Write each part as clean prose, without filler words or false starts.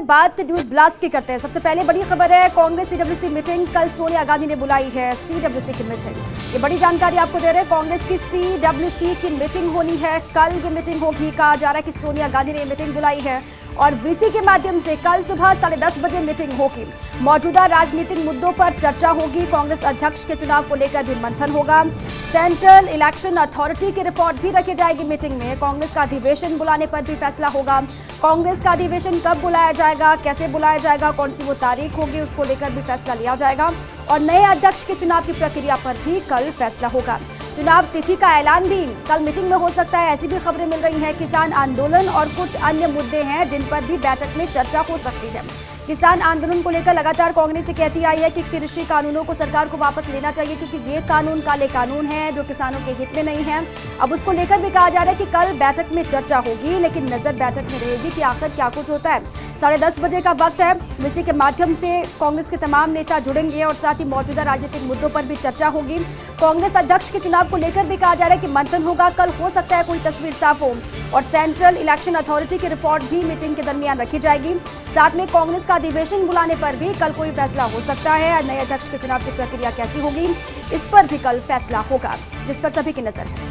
बात news blast की करते हैं। सबसे पहले बड़ी खबर है, कांग्रेस सीडब्ल्यूसी मीटिंग कल सोनिया गांधी ने बुलाई है। सीडब्ल्यूसी की मीटिंग, ये बड़ी जानकारी आपको दे रहे हैं। कांग्रेस की सीडब्ल्यूसी की मीटिंग होनी है कल। ये मीटिंग होगी, कहा जा रहा है कि सोनिया गांधी ने मीटिंग बुलाई है और वीसी के माध्यम से कल सुबह 10:30 बजे मीटिंग होगी। मौजूदा राजनीतिक मुद्दों पर चर्चा होगी। कांग्रेस अध्यक्ष के चुनाव को लेकर भी मंथन होगा। सेंट्रल इलेक्शन अथॉरिटी की रिपोर्ट भी रखी जाएगी मीटिंग में। कांग्रेस का अधिवेशन बुलाने पर भी फैसला होगा। कांग्रेस का अधिवेशन कब बुलाया जाएगा, कैसे बुलाया जाएगा, कौन सी वो तारीख होगी, उसको लेकर भी फैसला लिया जाएगा। और नए अध्यक्ष के चुनाव की प्रक्रिया पर भी कल फैसला होगा। चुनाव तिथि का ऐलान भी कल मीटिंग में हो सकता है, ऐसी भी खबरें मिल रही हैं। किसान आंदोलन और कुछ अन्य मुद्दे हैं जिन पर भी बैठक में चर्चा हो सकती है। किसान आंदोलन को लेकर लगातार कांग्रेस से कहती आई है कि कृषि कानूनों को सरकार को वापस लेना चाहिए, क्योंकि ये कानून काले कानून हैं जो किसानों के हित में नहीं है। अब उसको लेकर भी कहा जा रहा है कि कल बैठक में चर्चा होगी, लेकिन नजर बैठक में रहेगी कि आखिर क्या कुछ होता है। 10:30 बजे का वक्त है। वीसी के माध्यम से कांग्रेस के तमाम नेता जुड़ेंगे और साथ ही मौजूदा राजनीतिक मुद्दों पर भी चर्चा होगी। कांग्रेस अध्यक्ष के चुनाव को लेकर भी कहा जा रहा है कि मंथन होगा। कल हो सकता है कोई तस्वीर साफ हो और सेंट्रल इलेक्शन अथॉरिटी की रिपोर्ट भी मीटिंग के दरमियान रखी जाएगी। साथ में कांग्रेस का अधिवेशन बुलाने पर भी कल कोई फैसला हो सकता है। नए अध्यक्ष के चुनाव की प्रक्रिया कैसी होगी, इस पर भी कल फैसला होगा, जिस पर सभी की नजर है।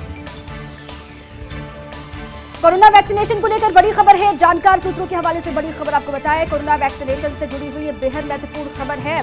कोरोना वैक्सीनेशन को लेकर बड़ी खबर है। जानकार सूत्रों के हवाले से बड़ी खबर आपको बताएं। कोरोना वैक्सीनेशन से जुड़ी हुई ये बेहद महत्वपूर्ण खबर है।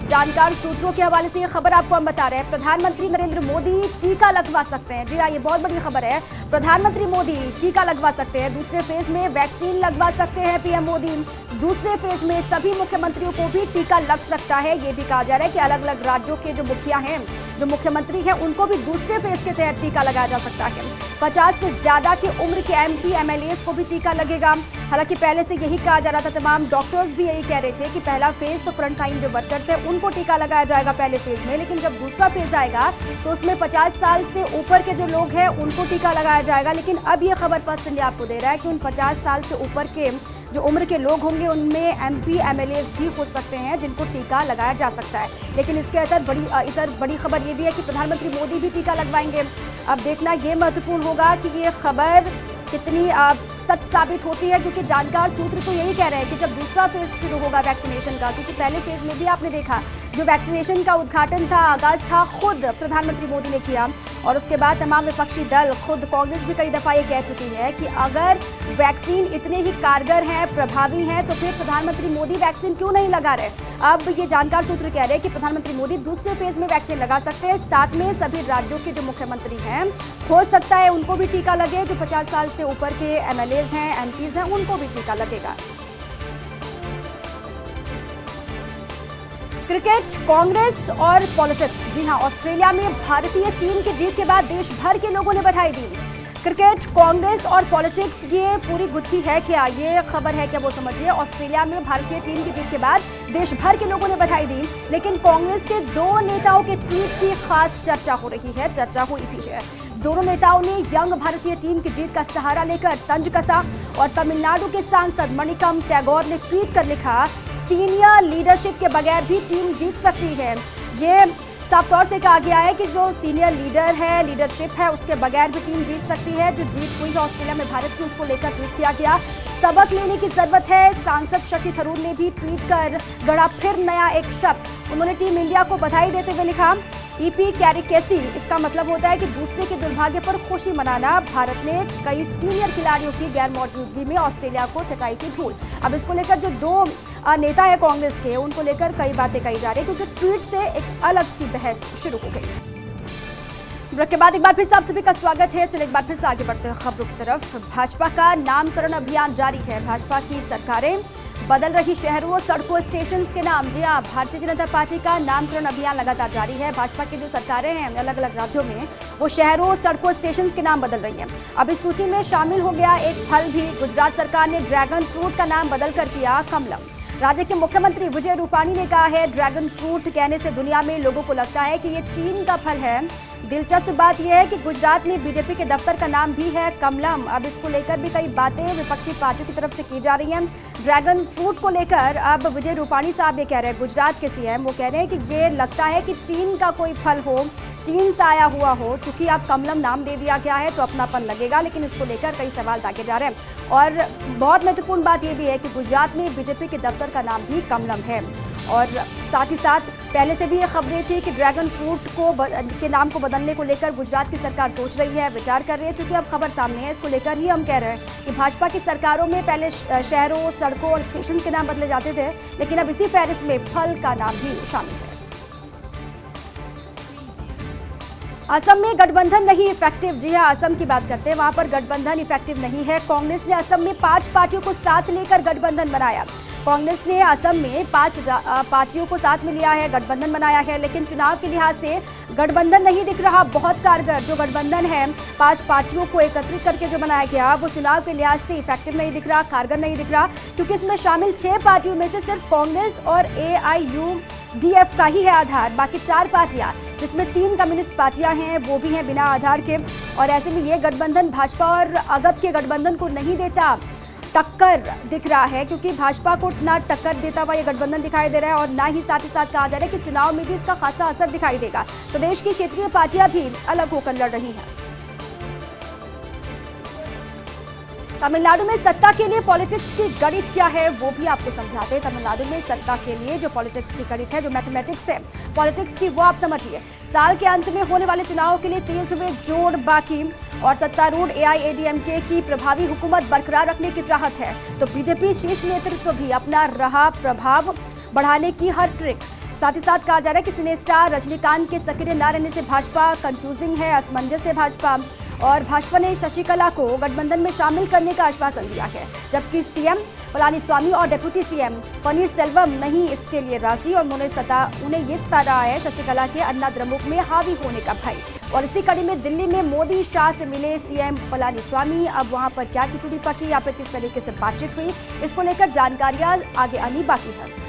जानकार सूत्रों के हवाले से ये खबर आपको हम बता रहे हैं। प्रधानमंत्री नरेंद्र मोदी टीका लगवा सकते हैं। जी हाँ, ये बहुत बड़ी खबर है। प्रधानमंत्री मोदी टीका लगवा सकते हैं। दूसरे फेज में वैक्सीन लगवा सकते हैं पीएम मोदी। दूसरे फेज में सभी मुख्यमंत्रियों को भी टीका लग सकता है। ये भी कहा जा रहा है कि अलग अलग राज्यों के जो मुखिया हैं, जो मुख्यमंत्री हैं, उनको भी दूसरे फेज के तहत टीका लगाया जा सकता है। 50 से ज्यादा की उम्र के एमपी एमएलए को भी टीका लगेगा। हालांकि पहले से यही कहा जा रहा था, तमाम डॉक्टर्स भी यही कह रहे थे कि पहला फेज तो फ्रंट लाइन जो वर्कर्स है उनको टीका लगाया जाएगा पहले फेज में, लेकिन जब दूसरा फेज आएगा तो उसमें 50 साल से ऊपर के जो लोग हैं उनको टीका लगाया जाएगा। लेकिन अब ये खबर फर्स्ट इंडिया आपको दे रहा है कि उन 50 साल से ऊपर के जो उम्र के लोग होंगे उनमें एमपी एमएलए भी हो सकते हैं जिनको टीका लगाया जा सकता है। लेकिन इसके इधर बड़ी खबर ये भी है कि प्रधानमंत्री मोदी भी टीका लगवाएंगे। अब देखना ये महत्वपूर्ण होगा कि ये खबर कितनी सच साबित होती है, क्योंकि जानकार सूत्र तो यही कह रहे हैं कि जब दूसरा फेज शुरू होगा वैक्सीनेशन का, क्योंकि पहले फेज में भी आपने देखा जो वैक्सीनेशन का उद्घाटन था, आगाज था, खुद प्रधानमंत्री मोदी ने किया और उसके बाद तमाम विपक्षी दल, खुद कांग्रेस भी कई दफा ये कह चुकी है कि अगर वैक्सीन इतने ही कारगर हैं, प्रभावी हैं, तो फिर प्रधानमंत्री मोदी वैक्सीन क्यों नहीं लगा रहे। अब ये जानकार सूत्र कह रहे हैं कि प्रधानमंत्री मोदी दूसरे फेज में वैक्सीन लगा सकते हैं। साथ में सभी राज्यों के जो मुख्यमंत्री हैं, हो सकता है उनको भी टीका लगे। जो 50 साल से ऊपर के एमएलए हैं, एमपीज हैं, उनको भी टीका लगेगा। क्रिकेट, कांग्रेस और पॉलिटिक्स। जी हां, ऑस्ट्रेलिया में भारतीय टीम की जीत के बाद देश भर के लोगों ने बधाई दी। क्रिकेट, कांग्रेस और पॉलिटिक्स, ये पूरी गुत्थी है क्या, ये खबर है क्या, वो समझिए। ऑस्ट्रेलिया में भारतीय टीम की जीत के बाद देश भर के लोगों ने बधाई दी, लेकिन कांग्रेस के दो नेताओं के ट्वीट की खास चर्चा हो रही है, चर्चा हुई भी है। दोनों नेताओं ने यंग भारतीय टीम की जीत का सहारा लेकर तंज कसा और तमिलनाडु के सांसद मणिकम टैगोर ने ट्वीट कर लिखा, सीनियर लीडरशिप के बगैर भी टीम जीत सकती है। ये साफ तौर से कहा गया है कि जो सीनियर लीडर है, लीडरशिप है, उसके बगैर भी टीम जीत सकती है। जो जीत हुई है ऑस्ट्रेलिया में भारत की, उसको लेकर ट्वीट किया गया। सबक लेने की जरूरत है। सांसद शशि थरूर ने भी ट्वीट कर गढ़ा फिर नया एक शब्द। उन्होंने टीम इंडिया को बधाई देते हुए लिखा, ईपी कैरिकेसी। इसका मतलब होता है कि दूसरे के दुर्भाग्य पर खुशी मनाना। भारत ने कई सीनियर खिलाड़ियों की गैर मौजूदगी में ऑस्ट्रेलिया को चटाई की धूल। अब इसको लेकर जो दो नेता है कांग्रेस के, उनको लेकर कई बातें कही जा रही है, क्योंकि ट्वीट से एक अलग सी बहस शुरू हो गई है। ब्रेक के बाद एक बार फिर से आप सभी का स्वागत है। चलिए एक बार फिर से आगे बढ़ते हैं खबरों की तरफ। भाजपा का नामकरण अभियान जारी है। भाजपा की सरकारें बदल रही शहरों, सड़कों, स्टेशन के नाम। जी हाँ, भारतीय जनता पार्टी का नामकरण अभियान लगातार जारी है। भाजपा की जो सरकारें हैं अलग अलग राज्यों में, वो शहरों, सड़कों, स्टेशन के नाम बदल रही हैं। अब इस सूची में शामिल हो गया एक फल भी। गुजरात सरकार ने ड्रैगन फ्रूट का नाम बदलकर किया कमलम। राज्य के मुख्यमंत्री विजय रूपाणी ने कहा है, ड्रैगन फ्रूट कहने से दुनिया में लोगों को लगता है कि ये चीन का फल है। दिलचस्प बात यह है कि गुजरात में बीजेपी के दफ्तर का नाम भी है कमलम। अब इसको लेकर भी कई बातें विपक्षी पार्टियों की तरफ से की जा रही हैं। ड्रैगन फ्रूट को लेकर अब विजय रूपाणी साहब ये कह रहे हैं, गुजरात के सीएम, वो कह रहे हैं कि ये लगता है कि चीन का कोई फल हो, चीन से आया हुआ हो। चूंकि अब कमलम नाम दे दिया गया है तो अपनापन लगेगा, लेकिन इसको लेकर कई सवाल दागे जा रहे हैं। और बहुत महत्वपूर्ण बात यह भी है कि गुजरात में बीजेपी के दफ्तर का नाम भी कमलम है। और साथ ही साथ पहले से भी ये खबरें थी कि ड्रैगन फ्रूट के नाम को बदलने को लेकर गुजरात की सरकार सोच रही है, विचार कर रही है। चूंकि अब खबर सामने है, इसको लेकर ही हम कह रहे हैं कि भाजपा की सरकारों में पहले शहरों, सड़कों और स्टेशन के नाम बदले जाते थे, लेकिन अब इसी फहरिस्त में फल का नाम भी शामिल है। असम में गठबंधन नहीं इफेक्टिव। जी हां, असम की बात करते हैं, वहां पर गठबंधन इफेक्टिव नहीं है। कांग्रेस ने असम में 5 पार्टियों को साथ लेकर गठबंधन बनाया। कांग्रेस ने असम में 5 पार्टियों को साथ में लिया है, गठबंधन बनाया है, लेकिन चुनाव के लिहाज से गठबंधन नहीं दिख रहा बहुत कारगर। जो गठबंधन है 5 पार्टियों को एकत्रित करके जो बनाया गया, वो चुनाव के लिहाज से इफेक्टिव नहीं दिख रहा, कारगर नहीं दिख रहा, क्योंकि इसमें शामिल 6 पार्टियों में से सिर्फ कांग्रेस और AIUDF का ही है आधार। बाकी 4 पार्टियां, जिसमें 3 कम्युनिस्ट पार्टियां हैं, वो भी हैं बिना आधार के। और ऐसे में ये गठबंधन भाजपा और अगप के गठबंधन को नहीं देता, टक्कर दिख रहा है, क्योंकि भाजपा को ना टक्कर देता हुआ ये गठबंधन दिखाई दे रहा है और ना ही साथ कहा जा रहा है कि चुनाव में भी इसका खासा असर दिखाई देगा। प्रदेश की क्षेत्रीय पार्टियां भी अलग होकर लड़ रही हैं। तमिलनाडु में सत्ता के लिए पॉलिटिक्स की गणित क्या है, वो भी आपको समझाते हैं। तमिलनाडु में सत्ता के लिए जो पॉलिटिक्स की गणित है, जो मैथमेटिक्स है पॉलिटिक्स की, वो आप समझिए। साल के अंत में होने वाले चुनाव के लिए 23 हुए जोड़ बाकी और सत्तारूढ़ AIADMK की प्रभावी हुकूमत बरकरार रखने की चाहत है, तो बीजेपी शीर्ष नेतृत्व भी अपना रहा प्रभाव बढ़ाने की हर ट्रिक। साथ ही साथ कहा जा रहा है कि सिने स्टार रजनीकांत के सक्रिय न रहने से भाजपा कंफ्यूजिंग है, असमंजस है भाजपा। और भाजपा ने शशिकला को गठबंधन में शामिल करने का आश्वासन दिया है, जबकि सीएम पलानीस्वामी और डिप्टी सीएम पनीरसेल्वम नहीं इसके लिए राजी और उन्हें ये सता रहा है शशिकला के अन्ना द्रमुक में हावी होने का भय। और इसी कड़ी में दिल्ली में मोदी शाह से मिले सीएम पलानीस्वामी। अब वहां पर क्या खिचड़ी पकी या फिर किस तरीके से बातचीत हुई, इसको लेकर जानकारियां आगे आनी बाकी है।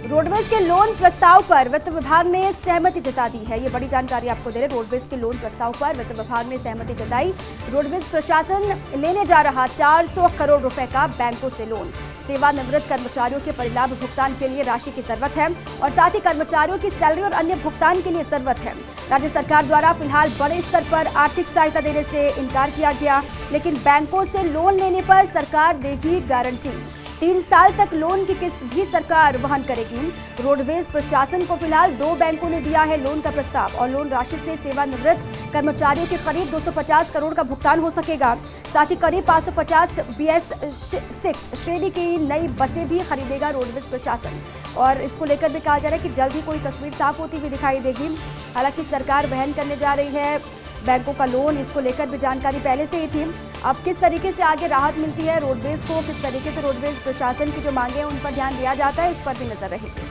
रोडवेज के लोन प्रस्ताव पर वित्त विभाग ने सहमति जता दी है, ये बड़ी जानकारी आपको दे रहे। रोडवेज के लोन प्रस्ताव पर वित्त विभाग ने सहमति जताई। रोडवेज प्रशासन लेने जा रहा 400 करोड़ रुपए का बैंकों से लोन। सेवानिवृत्त कर्मचारियों के परिलाभ भुगतान के लिए राशि की जरूरत है और साथ ही कर्मचारियों की सैलरी और अन्य भुगतान के लिए जरूरत है। राज्य सरकार द्वारा फिलहाल बड़े स्तर पर आर्थिक सहायता देने से इनकार किया गया, लेकिन बैंकों से लोन लेने पर सरकार देगी गारंटी। 3 साल तक लोन की किस्त भी सरकार वहन करेगी। रोडवेज प्रशासन को फिलहाल 2 बैंकों ने दिया है लोन का प्रस्ताव और लोन राशि से सेवानिवृत्त कर्मचारियों के करीब 250 करोड़ का भुगतान हो सकेगा। साथ ही करीब 550 BS6 श्रेणी की नई बसें भी खरीदेगा रोडवेज प्रशासन। और इसको लेकर भी कहा जा रहा है कि जल्द ही कोई तस्वीर साफ होती हुई दिखाई देगी। हालांकि सरकार वहन करने जा रही है बैंकों का लोन, इसको लेकर भी जानकारी पहले से ही थी। अब किस तरीके से आगे राहत मिलती है रोडवेज को, किस तरीके से रोडवेज प्रशासन की जो मांगे हैं उन पर ध्यान दिया जाता है, इस पर भी नजर रहेगी।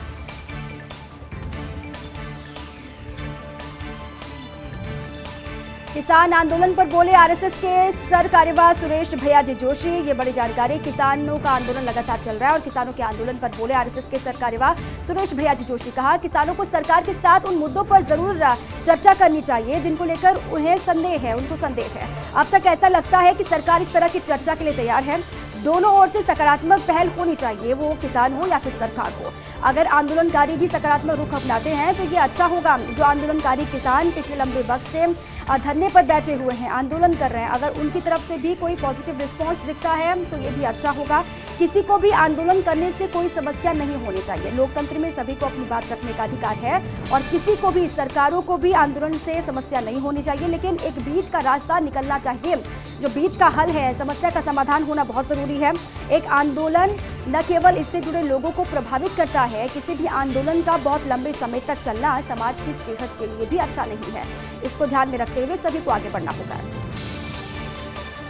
किसान आंदोलन पर बोले आरएसएस के सरकार्यवाह सुरेश भैयाजी जोशी। ये बड़ी जानकारी। किसानों का आंदोलन लगातार चल रहा है और किसानों के आंदोलन पर बोले आरएसएस के सरकार्यवाह सुरेश भैयाजी जोशी। कहा किसानों को सरकार के साथ उन मुद्दों पर जरूर चर्चा करनी चाहिए जिनको लेकर उन्हें संदेह है, उनको संदेह है। अब तक ऐसा लगता है कि सरकार इस तरह की चर्चा के लिए तैयार है। दोनों ओर से सकारात्मक पहल होनी चाहिए, वो किसान हो या फिर सरकार हो। अगर आंदोलनकारी भी सकारात्मक रुख अपनाते हैं तो ये अच्छा होगा। जो आंदोलनकारी किसान पिछले लंबे वक्त से धरने पर बैठे हुए हैं, आंदोलन कर रहे हैं, अगर उनकी तरफ से भी कोई पॉजिटिव रिस्पांस दिखता है तो ये भी अच्छा होगा। किसी को भी आंदोलन करने से कोई समस्या नहीं होनी चाहिए। लोकतंत्र में सभी को अपनी बात रखने का अधिकार है और किसी को भी, सरकारों को भी आंदोलन से समस्या नहीं होनी चाहिए, लेकिन एक बीच का रास्ता निकलना चाहिए। जो बीच का हल है, समस्या का समाधान होना बहुत जरूरी है। एक आंदोलन न केवल इससे जुड़े लोगों को प्रभावित करता है, किसी भी आंदोलन का बहुत लंबे समय तक चलना समाज की सेहत के लिए भी अच्छा नहीं है। इसको ध्यान में रखते हुए सभी को आगे बढ़ना होगा।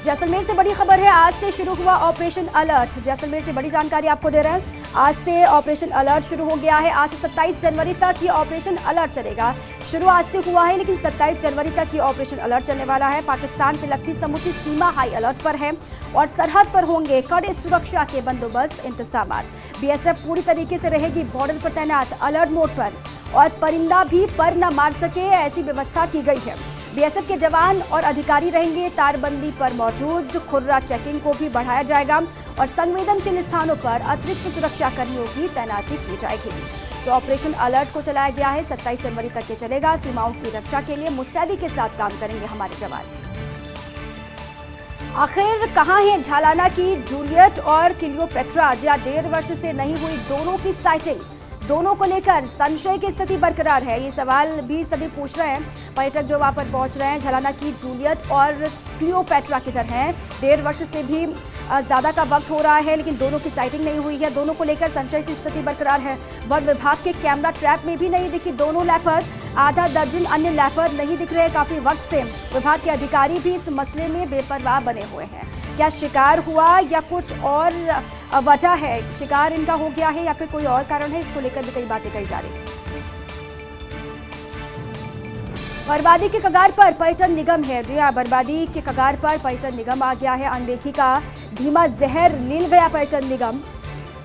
जैसलमेर से बड़ी खबर है, आज से शुरू हुआ ऑपरेशन अलर्ट। जैसलमेर से बड़ी जानकारी आपको दे रहे हैं। आज से ऑपरेशन अलर्ट शुरू हो गया है। आज से 27 जनवरी तक ये ऑपरेशन अलर्ट चलेगा। शुरू आज से हुआ है, लेकिन 27 जनवरी तक ये ऑपरेशन अलर्ट चलने वाला है। पाकिस्तान से लगती समुद्री सीमा हाई अलर्ट पर है और सरहद पर होंगे कड़े सुरक्षा के बंदोबस्त इंतजाम। बीएसएफ पूरी तरीके से रहेगी बॉर्डर पर तैनात, अलर्ट मोड पर, और परिंदा भी पर न मार सके ऐसी व्यवस्था की गई है। बीएसएफ के जवान और अधिकारी रहेंगे तारबंदी पर मौजूद। खुर्रा चेकिंग को भी बढ़ाया जाएगा और संवेदनशील स्थानों पर अतिरिक्त सुरक्षा कर्मियों की तैनाती की जाएगी। तो ऑपरेशन अलर्ट को चलाया गया है। 27 जनवरी तक ये चलेगा। सीमाओं की रक्षा के लिए मुस्तैदी के साथ काम करेंगे हमारे जवान। आखिर कहां है झालाना की जूलियट और क्लियोपेट्रा? जी 1.5 वर्ष से नहीं हुई दोनों की साइटिंग। दोनों को लेकर संशय की स्थिति बरकरार है, ये सवाल भी सभी पूछ रहे हैं। पर्यटक जो वहां पर पहुंच रहे हैं, झालाना की जूलियट और क्लियोपेट्रा किधर हैं? 1.5 वर्ष से भी ज़्यादा का वक्त हो रहा है, लेकिन दोनों की साइटिंग नहीं हुई है। दोनों को लेकर संशय की स्थिति बरकरार है। वन विभाग के कैमरा ट्रैप में भी नहीं दिखी दोनों लेपर्ड। आधा दर्जन अन्य लेपर्ड नहीं दिख रहे काफी वक्त से। विभाग के अधिकारी भी इस मसले में बेपरवाह बने हुए हैं। क्या शिकार हुआ या कुछ और वजह है? शिकार इनका हो गया है या फिर कोई और कारण है? इसको लेकर भी कई बातें कही जा रही है। बर्बादी के कगार पर पर्यटन निगम है। जी हाँ, बर्बादी के कगार पर पर्यटन निगम आ गया है। अनदेखी का धीमा जहर लील गया पर्यटन निगम।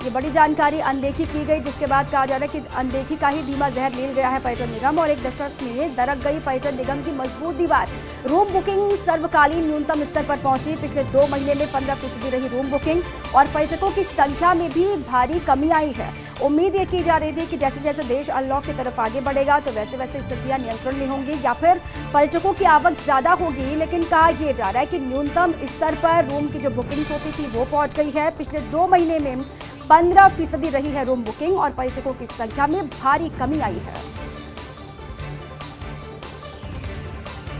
ये बड़ी जानकारी अनदेखी की गई, जिसके बाद कहा जा रहा है कि अनदेखी का ही धीमा जहर लील गया है पर्यटन निगम और एक दशक में दरक गई पर्यटन निगम की मजबूत दीवार। रूम बुकिंग सर्वकालीन न्यूनतम स्तर पर पहुंची। पिछले 2 महीने में 15% रही रूम बुकिंग और पर्यटकों की संख्या में भी भारी कमी आई है। उम्मीद ये की जा रही थी कि जैसे जैसे देश अनलॉक की तरफ आगे बढ़ेगा तो वैसे वैसे स्थितियां नियंत्रण में होंगी या फिर पर्यटकों की आवक ज्यादा होगी, लेकिन कहा यह जा रहा है कि न्यूनतम स्तर पर रूम की जो बुकिंग होती थी वो पहुंच गई है। पिछले 2 महीने में 15% रही है रूम बुकिंग और पर्यटकों की संख्या में भारी कमी आई है।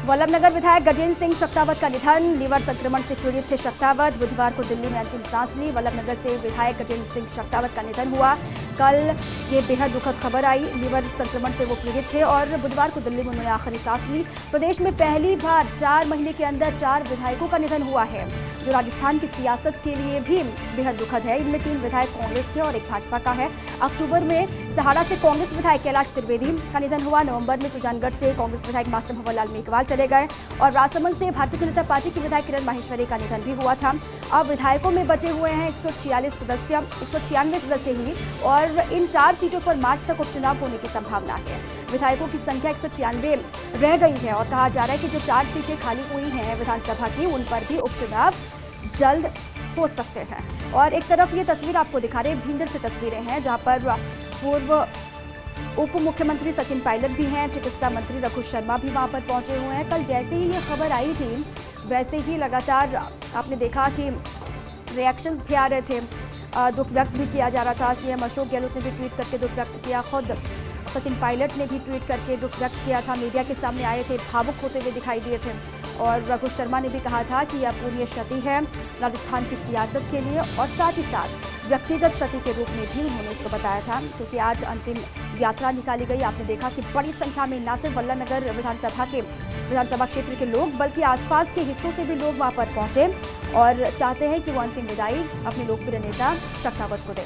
वल्लभनगर विधायक गजेंद्र सिंह शक्तावत का निधन। लीवर संक्रमण से पीड़ित थे शक्तावत। बुधवार को दिल्ली में अंतिम सांस ली। वल्लभनगर से विधायक गजेंद्र सिंह शक्तावत का निधन हुआ। कल ये बेहद दुखद खबर आई। लीवर संक्रमण से वो पीड़ित थे और बुधवार को दिल्ली में उन्होंने आखिरी सांस ली। प्रदेश में पहली बार 4 महीने के अंदर 4 विधायकों का निधन हुआ है, जो राजस्थान की सियासत के लिए भी बेहद दुखद है। इनमें 3 विधायक कांग्रेस के और 1 भाजपा का है। अक्टूबर में सहाड़ा से कांग्रेस विधायक कैलाश त्रिवेदी का निधन हुआ। नवंबर में सुजानगढ़ से कांग्रेस विधायक मास्टर भंवर लाल मेघवाल चले गए और राजसमंद से भारतीय जनता पार्टी के विधायक किरण माहेश्वरी का निधन भी हुआ था। अब विधायकों में बचे हुए हैं 196 सदस्य ही और इन 4 सीटों पर मार्च तक उपचुनाव होने की संभावना है। विधायकों की संख्या 196 रह गई है और कहा जा रहा है कि जो 4 सीटें खाली हुई हैं विधानसभा की, उन पर भी उपचुनाव जल्द हो सकते हैं। और एक तरफ ये तस्वीर आपको दिखा रहे हैं, भींडर से तस्वीरें हैं जहां पर पूर्व उप मुख्यमंत्री सचिन पायलट भी हैं, चिकित्सा मंत्री रघु शर्मा भी वहां पर पहुंचे हुए हैं। कल जैसे ही ये खबर आई थी वैसे ही लगातार आपने देखा कि रिएक्शंस भी आ रहे थे, दुख व्यक्त भी किया जा रहा था। सीएम अशोक गहलोत ने भी ट्वीट करके दुख व्यक्त किया, खुद सचिन पायलट ने भी ट्वीट करके दुख व्यक्त किया था, मीडिया के सामने आए थे, भावुक होते हुए दिखाई दिए थे। और रघु शर्मा ने भी कहा था कि यह अपूर्णीय क्षति है राजस्थान की सियासत के लिए और साथ ही साथ व्यक्तिगत क्षति के रूप में भी उन्होंने इसको बताया था, क्योंकि आज अंतिम यात्रा निकाली गई। आपने देखा कि बड़ी संख्या में न सिर्फ वल्लभनगर विधानसभा क्षेत्र के लोग बल्कि आसपास के हिस्सों से भी लोग वहां पर पहुंचे और चाहते हैं कि वो अंतिम विदाई अपने लोकप्रिय नेता शक्तावत को दें।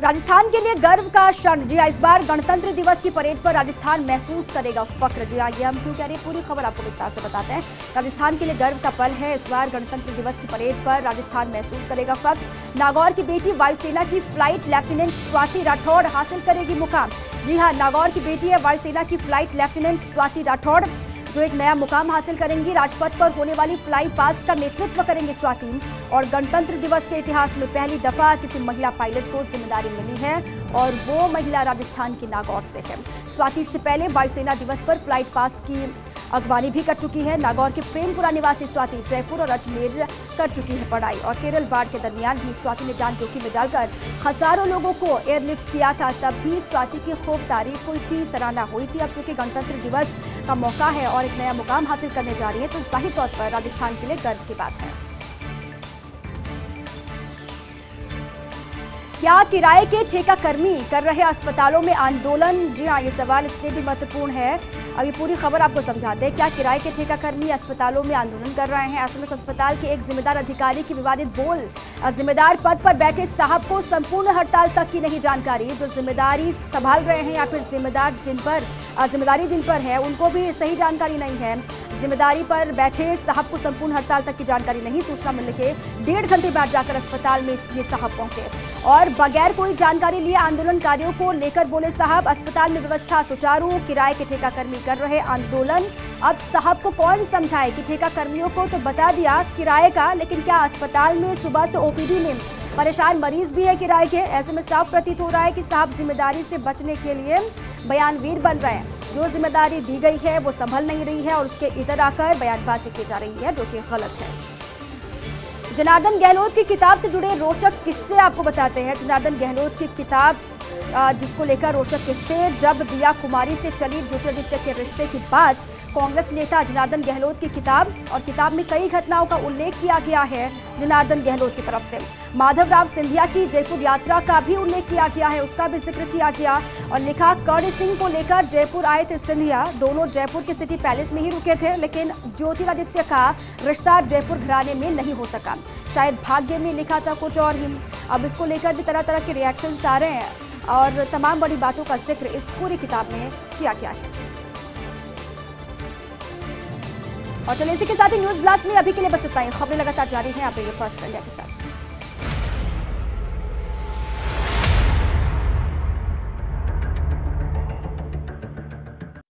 राजस्थान के लिए गर्व का क्षण। जी हाँ, इस बार गणतंत्र दिवस की परेड पर राजस्थान महसूस करेगा फख्र। जी हाँ, ये हम क्यों कह रहे हैं, पूरी खबर आपको विस्तार से बताते हैं। राजस्थान के लिए गर्व का पल है। इस बार गणतंत्र दिवस की परेड पर राजस्थान महसूस करेगा फख्र। नागौर की बेटी वायुसेना की फ्लाइट लेफ्टिनेंट स्वाति राठौड़ हासिल करेगी मुकाम। जी हाँ, नागौर की बेटी है वायुसेना की फ्लाइट लेफ्टिनेंट स्वाति राठौड़, जो एक नया मुकाम हासिल करेंगी। राजपथ पर होने वाली फ्लाई पास्ट का नेतृत्व करेंगे स्वाति और गणतंत्र दिवस के इतिहास में पहली दफा किसी महिला पायलट को जिम्मेदारी मिली है और वो महिला राजस्थान के नागौर से है। स्वाति इससे पहले वायुसेना दिवस पर फ्लाइट पास्ट की अगवानी भी कर चुकी है। नागौर के प्रेमपुरा निवासी स्वाति जयपुर और अजमेर कर चुकी है पढ़ाई और केरल बाढ़ के दरमियान भी स्वाति ने जान जोखिम में डालकर हजारों लोगों को एयरलिफ्ट किया था। तब भी स्वाति की खूब तारीफ हुई थी, सराहना हुई थी। अब चूंकि गणतंत्र दिवस का मौका है और एक नया मुकाम हासिल करने जा रही है तो जाहिर तौर पर राजस्थान के लिए गर्व की बात है। क्या किराए के ठेका कर्मी कर रहे अस्पतालों में आंदोलन? जी हाँ, ये सवाल इसलिए भी महत्वपूर्ण है। अभी पूरी खबर आपको समझाते हैं। क्या किराए के ठेका कर्मी अस्पतालों में आंदोलन कर रहे हैं? एसएमएस अस्पताल के एक जिम्मेदार अधिकारी की विवादित बोल। जिम्मेदार पद पर बैठे साहब को संपूर्ण हड़ताल तक की नहीं जानकारी। जो जिम्मेदारी संभाल रहे हैं या फिर जिम्मेदारी जिन पर है उनको भी सही जानकारी नहीं है। जिम्मेदारी पर बैठे साहब को संपूर्ण हड़ताल तक की जानकारी नहीं। सूचना मिलने के 1.5 घंटे बाद जाकर अस्पताल में ये साहब पहुंचे और बगैर कोई जानकारी लिए आंदोलनकारियों को लेकर बोले साहब, अस्पताल में व्यवस्था सुचारू, किराए के ठेका कर्मी कर रहे आंदोलन। अब साहब को कौन समझाए कि ठेका कर्मियों को तो बता दिया किराए का, लेकिन क्या अस्पताल में सुबह से ओपीडी में परेशान मरीज भी है किराए के। ऐसे में साफ प्रतीत हो रहा है कि साहब जिम्मेदारी से बचने के लिए बयानवीर बन रहे हैं। जो जिम्मेदारी दी गई है वो संभल नहीं रही है और उसके इधर आकर बयानबाजी की जा रही है, जो कि गलत है। जनार्दन गहलोत की किताब से जुड़े रोचक किस्से आपको बताते हैं। जनार्दन गहलोत की किताब जिसको लेकर रोचक किस्से, जब दिया कुमारी से चली ज्योतिरादित्य के रिश्ते की बात, कांग्रेस नेता जनार्दन गहलोत की किताब, और किताब में कई घटनाओं का उल्लेख किया गया है जनार्दन गहलोत की तरफ से। माधवराव सिंधिया की जयपुर यात्रा का भी उल्लेख किया गया है, उसका भी जिक्र किया गया और लिखा, कर्ण सिंह को लेकर जयपुर आए थे सिंधिया, दोनों जयपुर के सिटी पैलेस में ही रुके थे, लेकिन ज्योतिरादित्य का रिश्ता जयपुर घराने में नहीं हो सका, शायद भाग्य में लिखा था कुछ और ही। अब इसको लेकर भी तरह तरह के रिएक्शंस आ रहे हैं और तमाम बड़ी बातों का जिक्र इस पूरी किताब में किया गया है। और चलिए इसी के साथ ही न्यूज ब्लास्ट में अभी के लिए बस इतना ही। खबरें लगातार जारी हैं, आप रहिए फर्स्ट इंडिया के साथ।